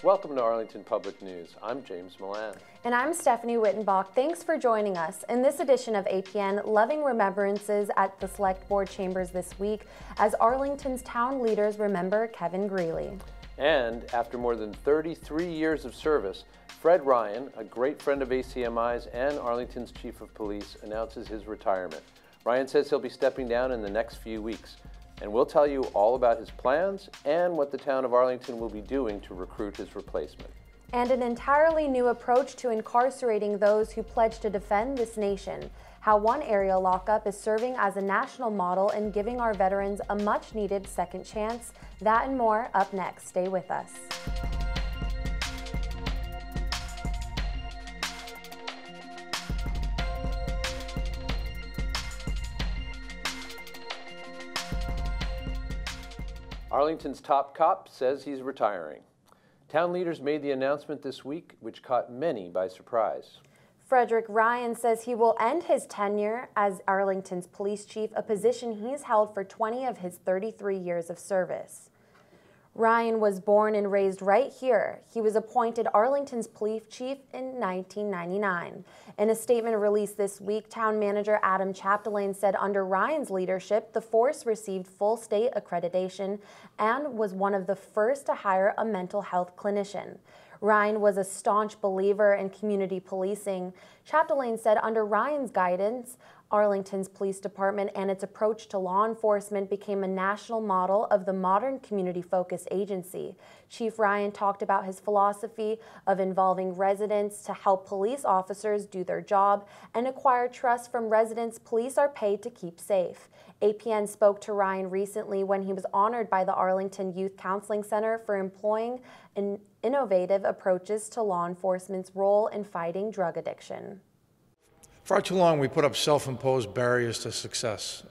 Welcome to Arlington Public News. I'm James Milan. And I'm Stephanie Wittenbach. Thanks for joining us in this edition of APN Loving Remembrances at the Select Board Chambers this week as Arlington's town leaders remember Kevin Greeley. And after more than 33 years of service, Fred Ryan, a great friend of ACMi's and Arlington's Chief of Police, announces his retirement. Ryan says he'll be stepping down in the next few weeks. And we'll tell you all about his plans and what the town of Arlington will be doing to recruit his replacement. And an entirely new approach to incarcerating those who pledge to defend this nation. How one area lockup is serving as a national model and giving our veterans a much-needed second chance. That and more up next. Stay with us. Arlington's top cop says he's retiring. Town leaders made the announcement this week, which caught many by surprise. Frederick Ryan says he will end his tenure as Arlington's police chief, a position he's held for 20 of his 33 years of service. Ryan was born and raised right here. He was appointed Arlington's police chief in 1999. In a statement released this week, town manager Adam Chapdelaine said under Ryan's leadership, the force received full state accreditation and was one of the first to hire a mental health clinician. Ryan was a staunch believer in community policing. Chapdelaine said under Ryan's guidance, Arlington's police department and its approach to law enforcement became a national model of the modern community-focused agency. Chief Ryan talked about his philosophy of involving residents to help police officers do their job and acquire trust from residents police are paid to keep safe. APN spoke to Ryan recently when he was honored by the Arlington Youth Counseling Center for employing innovative approaches to law enforcement's role in fighting drug addiction. Far too long, we put up self-imposed barriers to success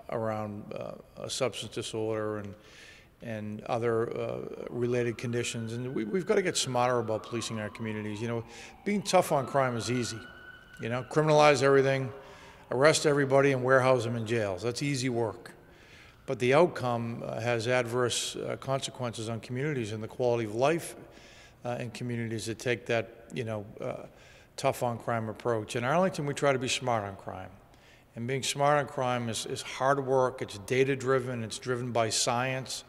around a substance disorder and other related conditions. And we've got to get smarter about policing our communities. You know, being tough on crime is easy. You know, criminalize everything, arrest everybody and warehouse them in jails. That's easy work. But the outcome has adverse consequences on communities and the quality of life in communities that take that, tough on crime approach. In Arlington, we try to be smart on crime. And being smart on crime is hard work, it's data driven, it's driven by science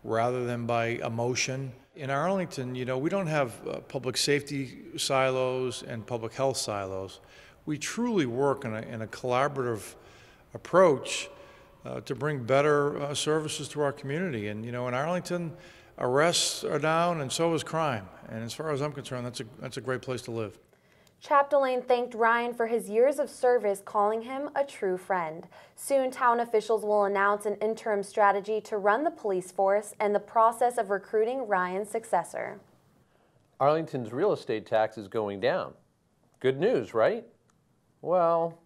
rather than by emotion. In Arlington, we don't have public safety silos and public health silos. We truly work in a collaborative approach to bring better services to our community. And in Arlington, arrests are down and so is crime. And as far as I'm concerned, that's a great place to live. Chapdelaine thanked Ryan for his years of service, calling him a true friend. Soon, town officials will announce an interim strategy to run the police force and the process of recruiting Ryan's successor. Arlington's real estate tax is going down. Good news, right? Well,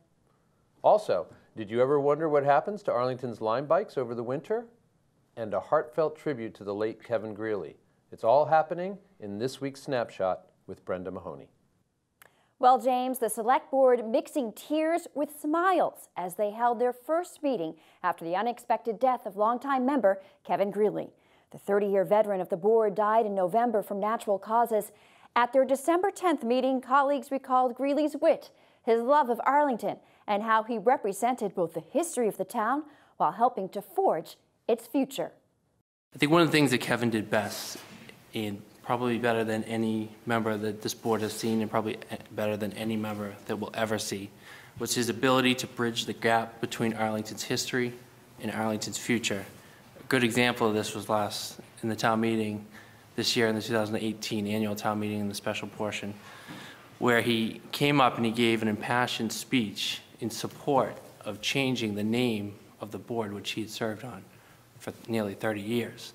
also, did you ever wonder what happens to Arlington's Lime bikes over the winter? And a heartfelt tribute to the late Kevin Greeley. It's all happening in this week's Snapshot with Brenda Mahoney. Well, James, the Select Board mixing tears with smiles as they held their first meeting after the unexpected death of longtime member Kevin Greeley. The 30-year veteran of the board died in November from natural causes. At their December 10th meeting, colleagues recalled Greeley's wit, his love of Arlington, and how he represented both the history of the town while helping to forge its future. I think one of the things that Kevin did best, and probably better than any member that this board has seen and probably better than any member that we'll ever see, was his ability to bridge the gap between Arlington's history and Arlington's future. A good example of this was in the town meeting this year in the 2018 annual town meeting in the special portion, where he came up and he gave an impassioned speech in support of changing the name of the board which he had served on for nearly 30 years.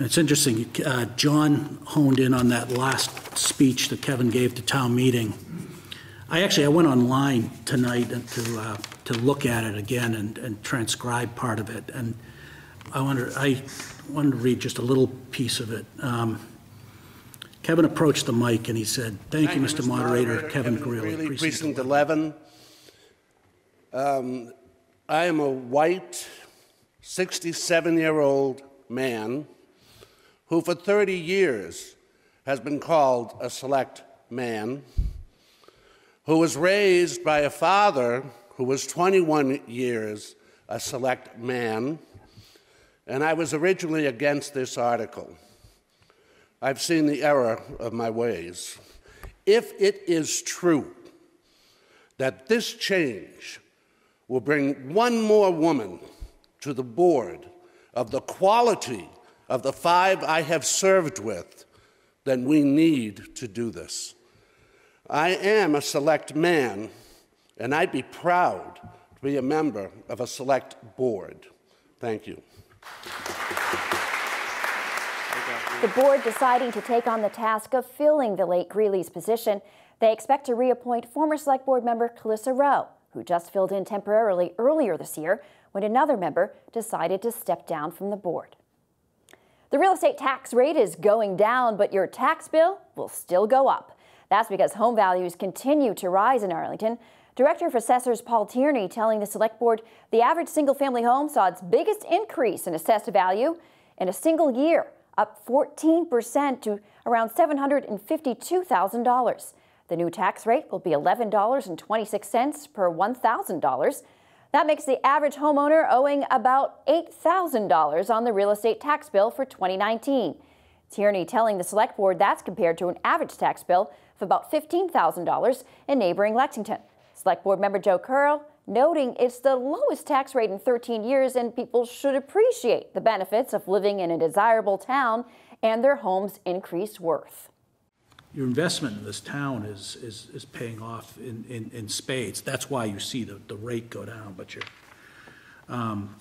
It's interesting, John honed in on that last speech that Kevin gave to town meeting. I went online tonight to look at it again and transcribe part of it, and I wanted to read just a little piece of it. Kevin approached the mic and he said, Thank you, Mr. Moderator, Kevin Greeley, Precinct 11. I am a white, 67-year-old man who for 30 years has been called a select man, who was raised by a father who was 21 years a select man, and I was originally against this article. I've seen the error of my ways. If it is true that this change will bring one more woman to the board of the quality of the 5 I have served with, then we need to do this. I am a select man, and I'd be proud to be a member of a select board. Thank you. The board deciding to take on the task of filling the late Greeley's position. They expect to reappoint former select board member Calissa Rowe, who just filled in temporarily earlier this year when another member decided to step down from the board. The real estate tax rate is going down, but your tax bill will still go up. That's because home values continue to rise in Arlington. Director of Assessors Paul Tierney telling the Select Board the average single-family home saw its biggest increase in assessed value in a single year, up 14% to around $752,000. The new tax rate will be $11.26 per $1,000. That makes the average homeowner owing about $8,000 on the real estate tax bill for 2019. Tierney telling the Select Board that's compared to an average tax bill of about $15,000 in neighboring Lexington. Select Board member Joe Curl noting it's the lowest tax rate in 13 years and people should appreciate the benefits of living in a desirable town and their home's increased worth. Your investment in this town is paying off in spades. That's why you see the rate go down. But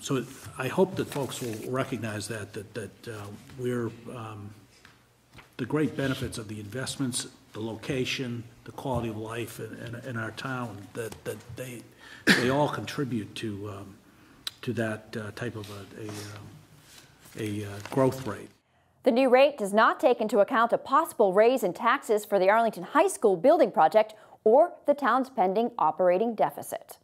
so I hope that folks will recognize that we're the great benefits of the investments, the location, the quality of life in our town, that they all contribute to that type of a growth rate. The new rate does not take into account a possible raise in taxes for the Arlington High School building project or the town's pending operating deficit.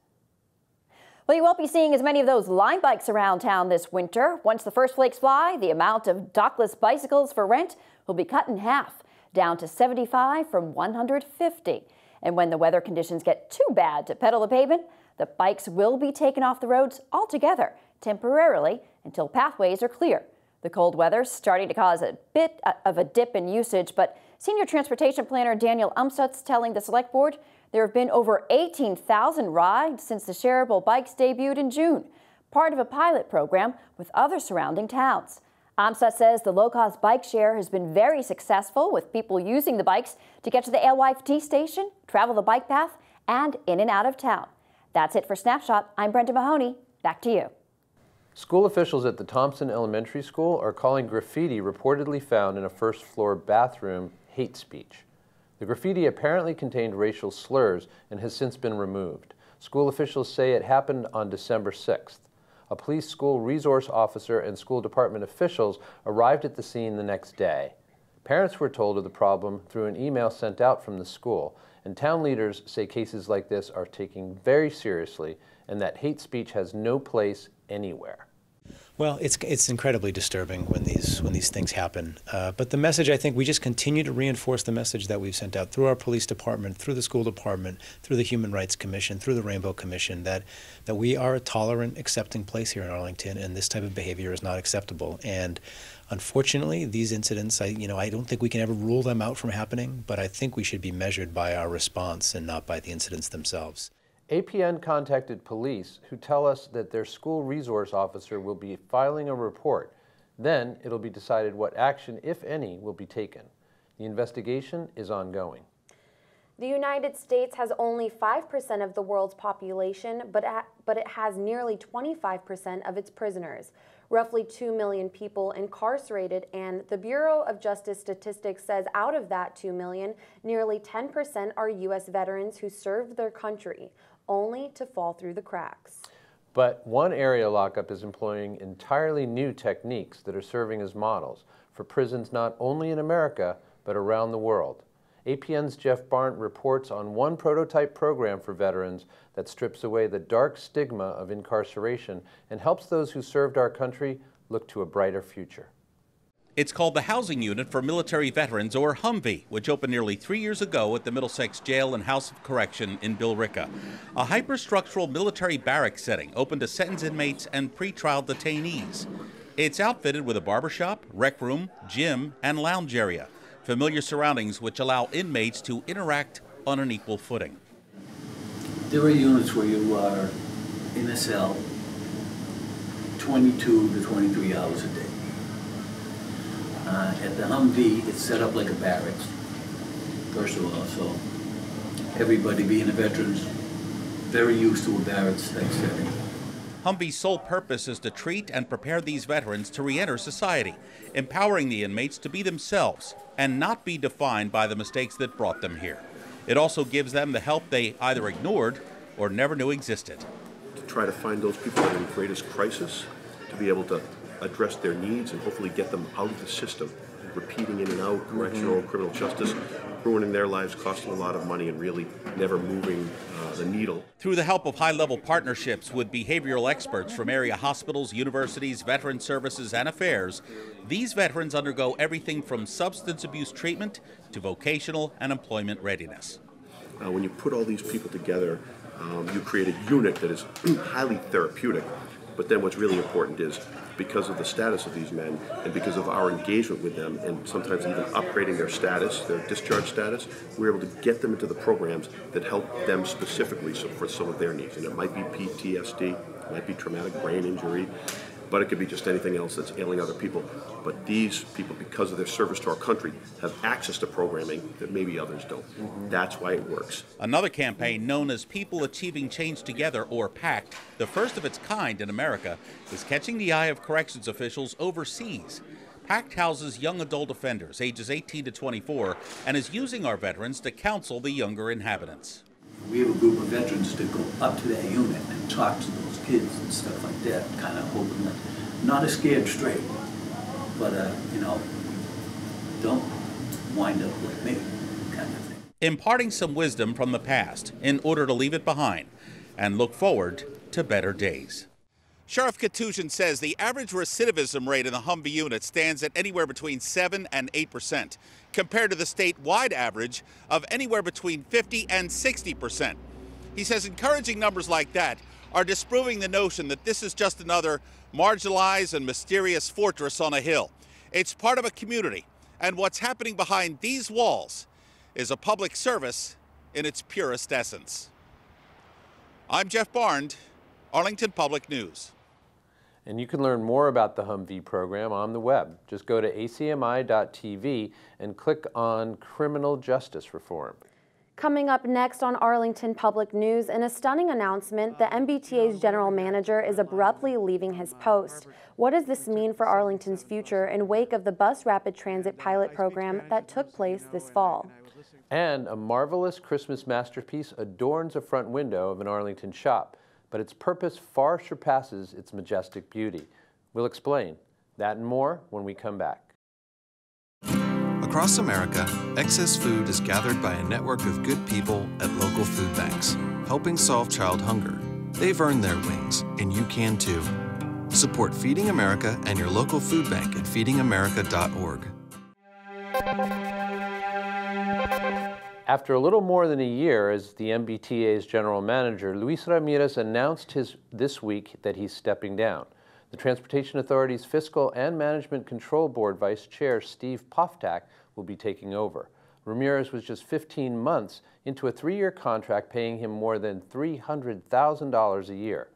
Well, you won't be seeing as many of those line bikes around town this winter. Once the first flakes fly, the amount of dockless bicycles for rent will be cut in half, down to 75 from 150. And when the weather conditions get too bad to pedal the pavement, the bikes will be taken off the roads altogether, temporarily, until pathways are clear. The cold weather starting to cause a bit of a dip in usage, but Senior Transportation Planner Daniel Umstutz telling the Select Board there have been over 18,000 rides since the shareable bikes debuted in June, part of a pilot program with other surrounding towns. Umstutz says the low-cost bike share has been very successful, with people using the bikes to get to the LYT station, travel the bike path, and in and out of town. That's it for Snapshot. I'm Brenda Mahoney. Back to you. School officials at the Thompson Elementary School are calling graffiti reportedly found in a first-floor bathroom hate speech. The graffiti apparently contained racial slurs and has since been removed. School officials say it happened on December 6th. A police school resource officer and school department officials arrived at the scene the next day. Parents were told of the problem through an email sent out from the school, and town leaders say cases like this are taken very seriously and that hate speech has no place anywhere. Well, it's incredibly disturbing when these things happen. But the message, I think, we just continue to reinforce the message that we've sent out through our police department, through the school department, through the Human Rights Commission, through the Rainbow Commission, that we are a tolerant, accepting place here in Arlington, and this type of behavior is not acceptable. And unfortunately, these incidents, I don't think we can ever rule them out from happening, but I think we should be measured by our response and not by the incidents themselves. APN contacted police, who tell us that their school resource officer will be filing a report. Then it'll be decided what action, if any, will be taken. The investigation is ongoing. The United States has only 5% of the world's population, but it has nearly 25% of its prisoners. Roughly 2 million people incarcerated, and the Bureau of Justice Statistics says out of that 2 million, nearly 10% are U.S. veterans who served their country, only to fall through the cracks. But one area lockup is employing entirely new techniques that are serving as models for prisons not only in America, but around the world. APN's Jeff Barnt reports on one prototype program for veterans that strips away the dark stigma of incarceration and helps those who served our country look to a brighter future. It's called the Housing Unit for Military Veterans, or Humvee, which opened nearly 3 years ago at the Middlesex Jail and House of Correction in Billerica. A hyperstructural military barracks setting open to sentenced inmates and pretrial detainees. It's outfitted with a barbershop, rec room, gym, and lounge area. Familiar surroundings which allow inmates to interact on an equal footing. There are units where you are in a cell 22 to 23 hours a day. At the Humvee, it's set up like a barracks, first of all, so everybody being a veteran's very used to a barracks type setting. Humvee's sole purpose is to treat and prepare these veterans to re-enter society, empowering the inmates to be themselves and not be defined by the mistakes that brought them here. It also gives them the help they either ignored or never knew existed. To try to find those people that are in greatest crisis, to be able to address their needs and hopefully get them out of the system, repeating in and out, correctional, criminal justice, ruining their lives, costing a lot of money, and really never moving the needle. Through the help of high-level partnerships with behavioral experts from area hospitals, universities, veteran services, and affairs, these veterans undergo everything from substance abuse treatment to vocational and employment readiness. When you put all these people together, you create a unit that is highly therapeutic. But then what's really important is, because of the status of these men and because of our engagement with them and sometimes even upgrading their status, their discharge status, we're able to get them into the programs that help them specifically for some of their needs. And it might be PTSD, it might be traumatic brain injury, but it could be just anything else that's ailing other people. But these people, because of their service to our country, have access to programming that maybe others don't. That's why it works. Another campaign known as People Achieving Change Together, or PACT, the first of its kind in America, is catching the eye of corrections officials overseas. PACT houses young adult offenders, ages 18 to 24, and is using our veterans to counsel the younger inhabitants. We have a group of veterans that go up to that unit and talk to those kids and stuff like that, kind of hoping that, not a scared straight, but, you know, don't wind up like me, kind of thing. Imparting some wisdom from the past in order to leave it behind and look forward to better days. Sheriff Katusian says the average recidivism rate in the Humvee unit stands at anywhere between 7% and 8%, compared to the statewide average of anywhere between 50% and 60%. He says encouraging numbers like that are disproving the notion that this is just another marginalized and mysterious fortress on a hill. It's part of a community, and what's happening behind these walls is a public service in its purest essence. I'm Jeff Barnes, Arlington Public News. And you can learn more about the Humvee program on the web. Just go to acmi.tv and click on Criminal Justice Reform. Coming up next on Arlington Public News, in a stunning announcement, the MBTA's general manager is abruptly leaving his post. What does this mean for Arlington's future in wake of the bus rapid transit pilot program that took place this fall? And a marvelous Christmas masterpiece adorns a front window of an Arlington shop, but its purpose far surpasses its majestic beauty. We'll explain that and more when we come back. Across America, excess food is gathered by a network of good people at local food banks, helping solve child hunger. They've earned their wings, and you can too. Support Feeding America and your local food bank at feedingamerica.org. After a little more than a year as the MBTA's general manager, Luis Ramirez announced this week that he's stepping down. The Transportation Authority's Fiscal and Management Control Board Vice Chair Steve Poftak will be taking over. Ramirez was just 15 months into a 3-year contract paying him more than $300,000 a year.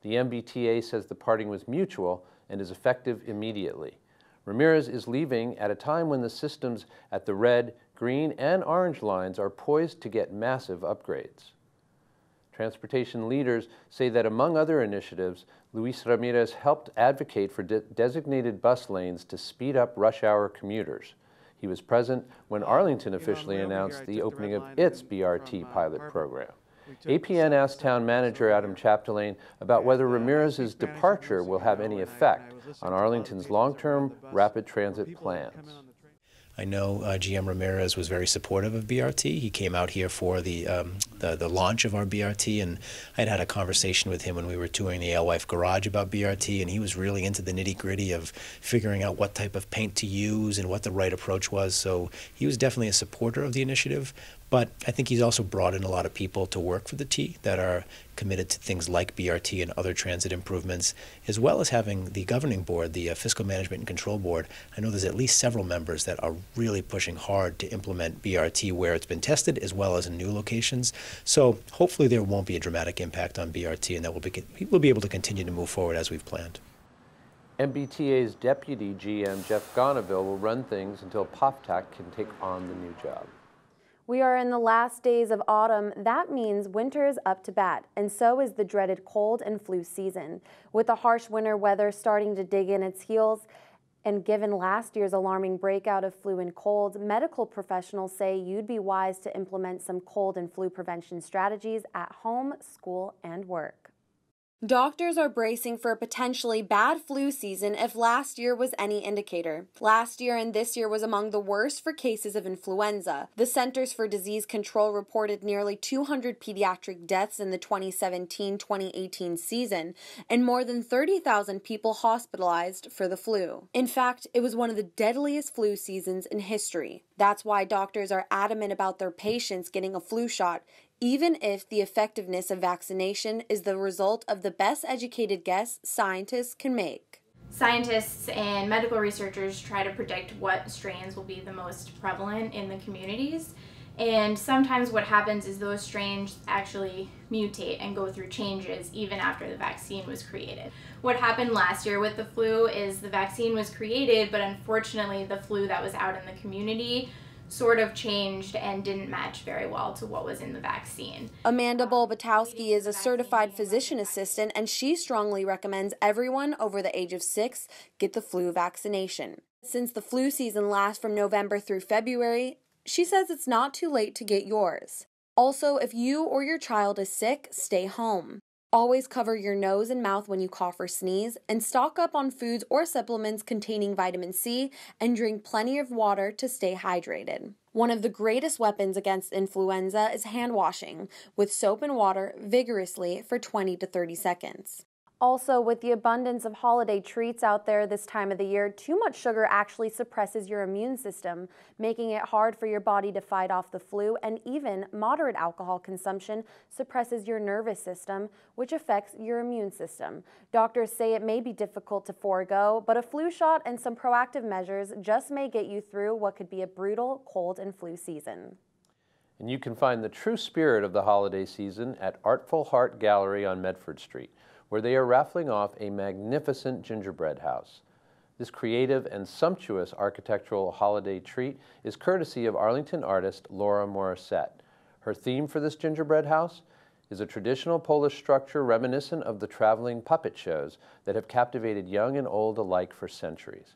The MBTA says the parting was mutual and is effective immediately. Ramirez is leaving at a time when the systems at the red, green, and orange lines are poised to get massive upgrades. Transportation leaders say that among other initiatives, Luis Ramirez helped advocate for designated bus lanes to speed up rush hour commuters. He was present when Arlington officially announced the opening of its BRT pilot program. APN asked town manager Adam Chapdelaine about whether Ramirez's departure will have any effect on Arlington's long-term rapid transit plans. I know GM Ramirez was very supportive of BRT. He came out here for the launch of our BRT, and I'd had a conversation with him when we were touring the Alewife Garage about BRT, and he was really into the nitty-gritty of figuring out what type of paint to use and what the right approach was. So he was definitely a supporter of the initiative. But I think he's also brought in a lot of people to work for the T that are committed to things like BRT and other transit improvements, as well as having the governing board, the Fiscal Management and Control Board. I know there's at least several members that are really pushing hard to implement BRT where it's been tested, as well as in new locations. So hopefully there won't be a dramatic impact on BRT, and that we'll be able to continue to move forward as we've planned. MBTA's deputy GM, Jeff Gonneville, will run things until POFTAC can take on the new job. We are in the last days of autumn. That means winter is up to bat, and so is the dreaded cold and flu season. With the harsh winter weather starting to dig in its heels, and given last year's alarming breakout of flu and cold, medical professionals say you'd be wise to implement some cold and flu prevention strategies at home, school, and work. Doctors are bracing for a potentially bad flu season if last year was any indicator. Last year and this year was among the worst for cases of influenza. The Centers for Disease Control reported nearly 200 pediatric deaths in the 2017-2018 season and more than 30,000 people hospitalized for the flu. In fact, it was one of the deadliest flu seasons in history. That's why doctors are adamant about their patients getting a flu shot, even if the effectiveness of vaccination is the result of the best educated guess scientists can make. Scientists and medical researchers try to predict what strains will be the most prevalent in the communities, and sometimes what happens is those strains actually mutate and go through changes even after the vaccine was created. What happened last year with the flu is the vaccine was created, but unfortunately the flu that was out in the community sort of changed and didn't match very well to what was in the vaccine. Amanda Bolbatowski is a certified physician assistant, and she strongly recommends everyone over the age of 6 get the flu vaccination. Since the flu season lasts from November through February, she says it's not too late to get yours. Also, if you or your child is sick, stay home. Always cover your nose and mouth when you cough or sneeze, and stock up on foods or supplements containing vitamin C, and drink plenty of water to stay hydrated. One of the greatest weapons against influenza is hand washing with soap and water vigorously for 20 to 30 seconds. Also, with the abundance of holiday treats out there this time of the year, too much sugar actually suppresses your immune system, making it hard for your body to fight off the flu, and even moderate alcohol consumption suppresses your nervous system, which affects your immune system. Doctors say it may be difficult to forego, but a flu shot and some proactive measures just may get you through what could be a brutal cold and flu season. And you can find the true spirit of the holiday season at Artful Heart Gallery on Medford Street, where they are raffling off a magnificent gingerbread house. This creative and sumptuous architectural holiday treat is courtesy of Arlington artist Laura Morissette. Her theme for this gingerbread house is a traditional Polish structure reminiscent of the traveling puppet shows that have captivated young and old alike for centuries.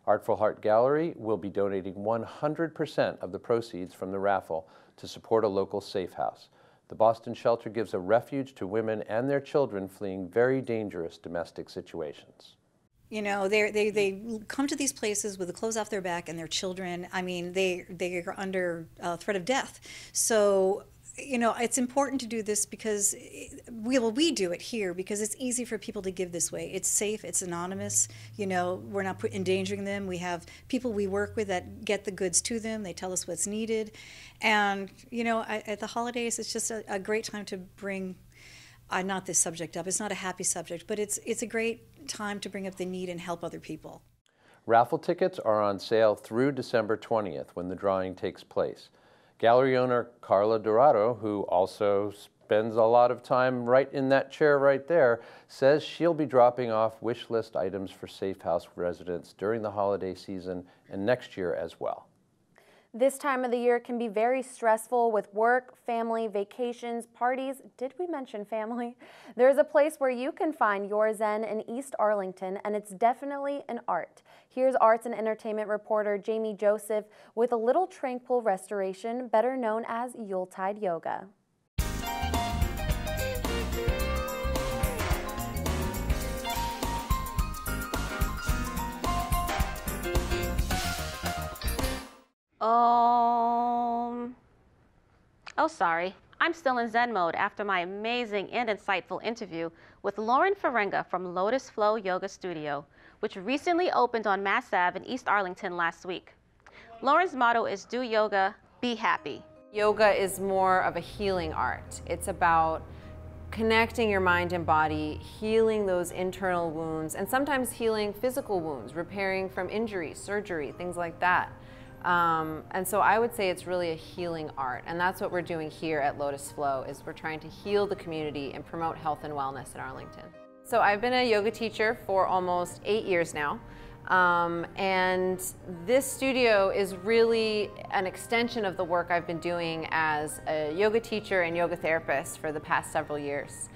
Artful Heart Gallery will be donating 100% of the proceeds from the raffle to support a local safe house. The Boston shelter gives a refuge to women and their children fleeing very dangerous domestic situations. You know, they come to these places with the clothes off their back and their children. I mean, they are under threat of death. So, you know, it's important to do this because we do it here because it's easy for people to give this way. It's safe, it's anonymous, you know, we're not endangering them. We have people we work with that get the goods to them. They tell us what's needed. And, you know, at the holidays, it's just a great time to bring, not this subject up, it's not a happy subject, but it's a great time to bring up the need and help other people. Raffle tickets are on sale through December 20th when the drawing takes place. Gallery owner Carla Dorado, who also spends a lot of time right in that chair right there, says she'll be dropping off wish list items for Safe House residents during the holiday season and next year as well. This time of the year can be very stressful with work, family, vacations, parties. Did we mention family? There's a place where you can find your zen in East Arlington, and it's definitely an art. Here's arts and entertainment reporter Jamie Joseph with a little tranquil restoration, better known as Yuletide Yoga. Oh, sorry. I'm still in Zen mode after my amazing and insightful interview with Lauren Ferenga from Lotus Flow Yoga Studio, which recently opened on Mass Ave in East Arlington last week. Lauren's motto is do yoga, be happy. Yoga is more of a healing art. It's about connecting your mind and body, healing those internal wounds, and sometimes healing physical wounds, repairing from injury, surgery, things like that. And so I would say it's really a healing art, and that's what we're doing here at Lotus Flow, is we're trying to heal the community and promote health and wellness in Arlington. So I've been a yoga teacher for almost 8 years now, and this studio is really an extension of the work I've been doing as a yoga teacher and yoga therapist for the past several years.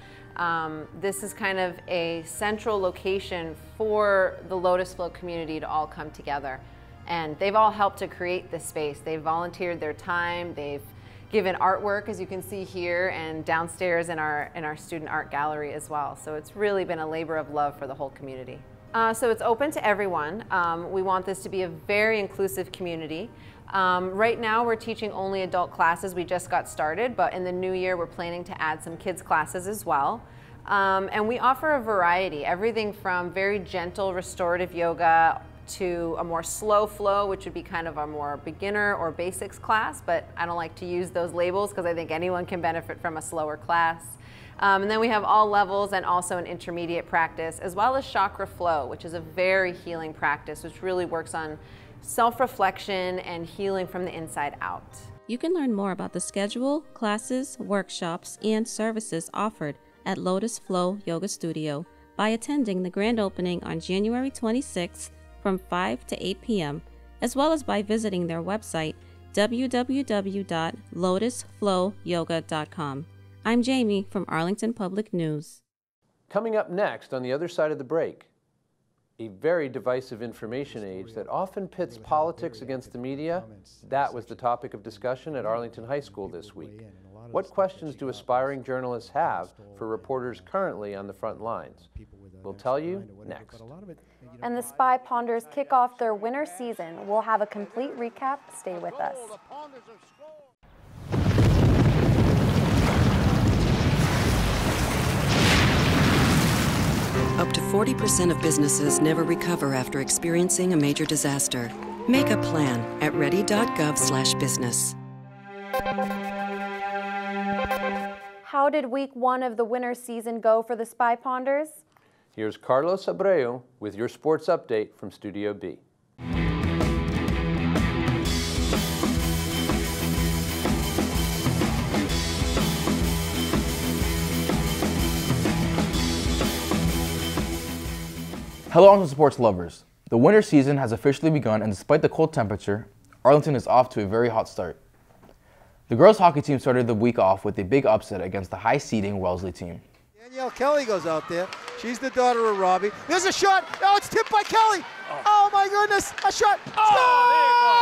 This is kind of a central location for the Lotus Flow community to all come together. And they've all helped to create this space. They've volunteered their time, they've given artwork, as you can see here, and downstairs in our student art gallery as well. So it's really been a labor of love for the whole community. So it's open to everyone. We want this to be a very inclusive community. Right now we're teaching only adult classes. We just got started, but in the new year we're planning to add some kids classes as well. And we offer a variety, everything from very gentle restorative yoga to a more slow flow, which would be kind of a more beginner or basics class, but I don't like to use those labels because I think anyone can benefit from a slower class. And then we have all levels and also an intermediate practice, as well as chakra flow, which is a very healing practice, which really works on self-reflection and healing from the inside out. You can learn more about the schedule, classes, workshops, and services offered at Lotus Flow Yoga Studio by attending the grand opening on January 26th from 5 to 8 p.m., as well as by visiting their website, www.lotusflowyoga.com. I'm Jamie from Arlington Public News. Coming up next on the other side of the break, a very divisive information age that often pits politics against the media. That was the topic of discussion at Arlington High School this week. What questions do aspiring journalists have for reporters currently on the front lines? We'll tell you next. And the Spy Ponders kick off their winter season. We'll have a complete recap. Stay with us. Up to 40% of businesses never recover after experiencing a major disaster. Make a plan at ready.gov/business. How did week 1 of the winter season go for the Spy Ponders? Here's Carlos Abreu with your sports update from Studio B. Hello Arlington sports lovers. The winter season has officially begun, and despite the cold temperature, Arlington is off to a very hot start. The girls hockey team started the week off with a big upset against the high-seeding Wellesley team. Danielle Kelly goes out there. She's the daughter of Robbie. There's a shot. Oh, it's tipped by Kelly. Oh my goodness. A shot. Oh,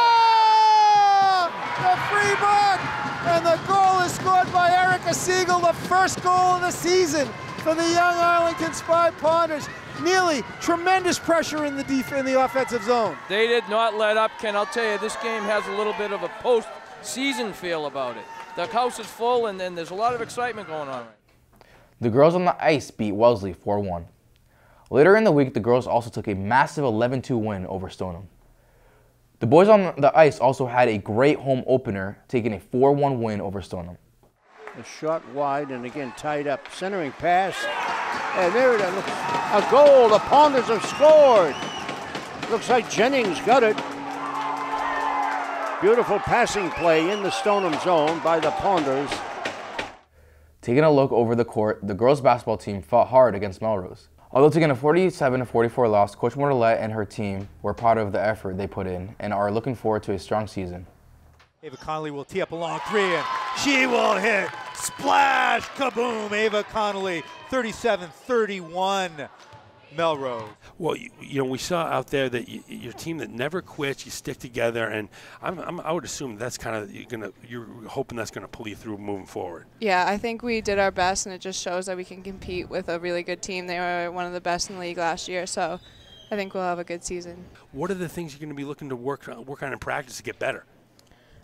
the free mark. And the goal is scored by Erica Siegel, the first goal of the season for the young Arlington Spy Ponders. Neely, tremendous pressure in the offensive zone. They did not let up, Ken. I'll tell you, this game has a little bit of a post-season feel about it. The house is full, and there's a lot of excitement going on right now. The girls on the ice beat Wellesley 4-1. Later in the week, the girls also took a massive 11-2 win over Stoneham. The boys on the ice also had a great home opener, taking a 4-1 win over Stoneham. A shot wide and again tied up. Centering pass. And there it is. A goal. The Ponders have scored. Looks like Jennings got it. Beautiful passing play in the Stoneham zone by the Ponders. Taking a look over the court, the girls basketball team fought hard against Melrose. Although taking a 47-44 loss, Coach Mortellette and her team were proud of the effort they put in and are looking forward to a strong season. Ava Connolly will tee up a long three, and she will hit. Splash! Kaboom! Ava Connolly, 37-31. Melrose. Well, you know, we saw out there that your team that never quits, you stick together, and I would assume that's kind of you're hoping that's going to pull you through moving forward. Yeah, I think we did our best, and it just shows that we can compete with a really good team. They were one of the best in the league last year, so I think we'll have a good season. What are the things you're going to be looking to work on in practice to get better?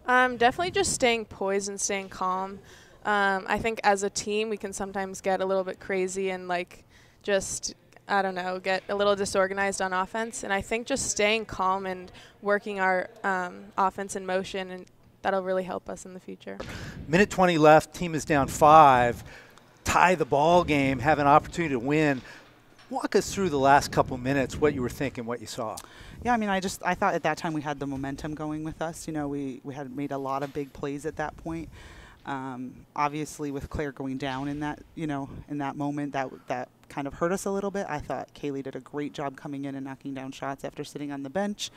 Definitely just staying poised and staying calm. I think as a team we can sometimes get a little bit crazy and just, I don't know, get a little disorganized on offense. And I think just staying calm and working our offense in motion, and that'll really help us in the future. Minute 20 left, team is down 5, tie the ball game, have an opportunity to win. Walk us through the last couple minutes, what you were thinking, what you saw. Yeah, I mean, I thought at that time we had the momentum going with us. You know, we had made a lot of big plays at that point. Obviously, with Claire going down in that, in that moment, that kind of hurt us a little bit. I thought Kaylee did a great job coming in and knocking down shots after sitting on the bench.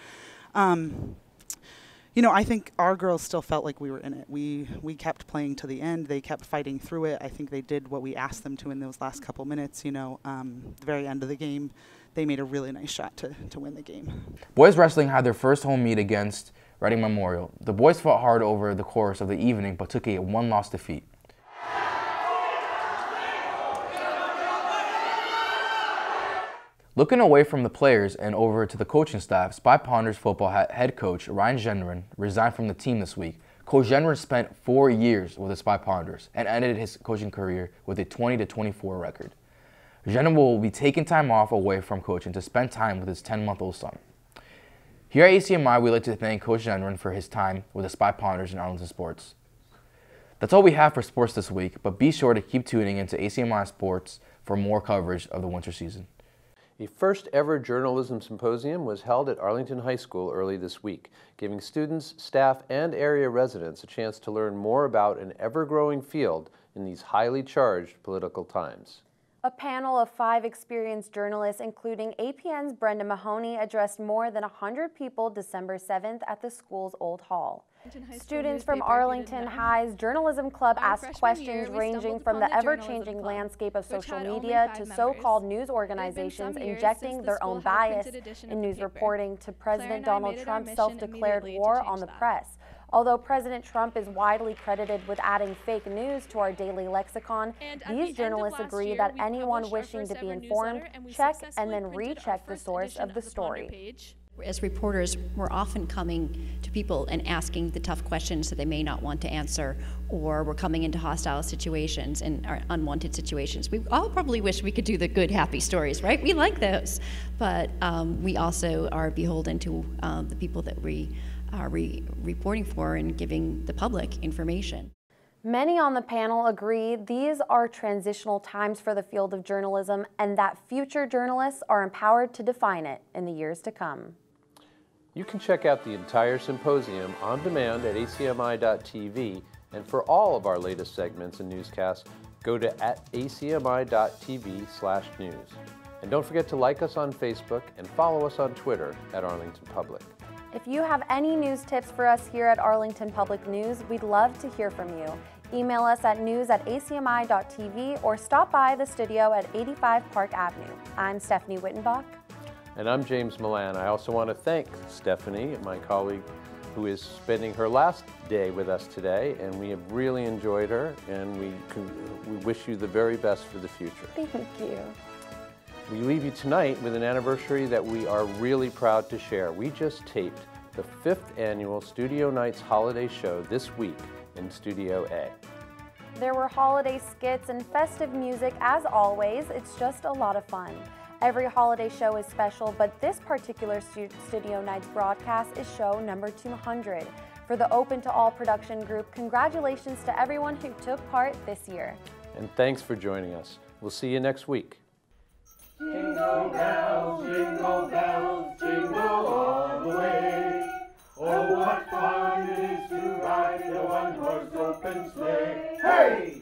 I think our girls still felt like we were in it. We kept playing to the end. They kept fighting through it. I think they did what we asked them to in those last couple minutes. The very end of the game, they made a really nice shot to win the game. Boys wrestling had their first home meet against Reading Memorial. The boys fought hard over the course of the evening, but took a 1-loss defeat. Looking away from the players and over to the coaching staff, Spy Ponders football head coach Ryan Gendron resigned from the team this week. Coach Gendron spent 4 years with the Spy Ponders and ended his coaching career with a 20-24 record. Gendron will be taking time off away from coaching to spend time with his 10-month-old son. Here at ACMi, we'd like to thank Coach Gendron for his time with the Spy Ponders in Arlington sports. That's all we have for sports this week, but be sure to keep tuning into ACMi Sports for more coverage of the winter season. A first ever journalism symposium was held at Arlington High School early this week, giving students, staff, and area residents a chance to learn more about an ever-growing field in these highly charged political times. A panel of 5 experienced journalists, including APN's Brenda Mahoney, addressed more than 100 people December 7th at the school's Old Hall. Students from Arlington High's Journalism Club asked questions ranging from the ever-changing landscape of social media to so-called news organizations injecting their own bias in news reporting to President Donald Trump's self-declared war on the press. Although President Trump is widely credited with adding fake news to our daily lexicon, these journalists agree that anyone wishing to be informed, check and then recheck the source of the story. As reporters, we're often coming to people and asking the tough questions that they may not want to answer, or we're coming into hostile situations and unwanted situations. We all probably wish we could do the good, happy stories, right? We like those. But we also are beholden to the people that we are reporting for and giving the public information. Many on the panel agree these are transitional times for the field of journalism and that future journalists are empowered to define it in the years to come. You can check out the entire symposium on demand at acmi.tv, and for all of our latest segments and newscasts, go to acmi.tv/news. And don't forget to like us on Facebook and follow us on Twitter at Arlington Public. If you have any news tips for us here at Arlington Public News, we'd love to hear from you. Email us at news@acmi.tv or stop by the studio at 85 Park Avenue. I'm Stephanie Wittenbach. And I'm James Milan. I also want to thank Stephanie, my colleague, who is spending her last day with us today, and we have really enjoyed her, and we wish you the very best for the future. Thank you. We leave you tonight with an anniversary that we are really proud to share. We just taped the 5th annual Studio Nights holiday show this week in Studio A. There were holiday skits and festive music as always. It's just a lot of fun. Every holiday show is special, but this particular Studio Nights broadcast is show number 200. For the Open to All production group, congratulations to everyone who took part this year. And thanks for joining us. We'll see you next week. Jingle bells, jingle all the way. Oh, what fun it is to ride in a one-horse open sleigh. Hey!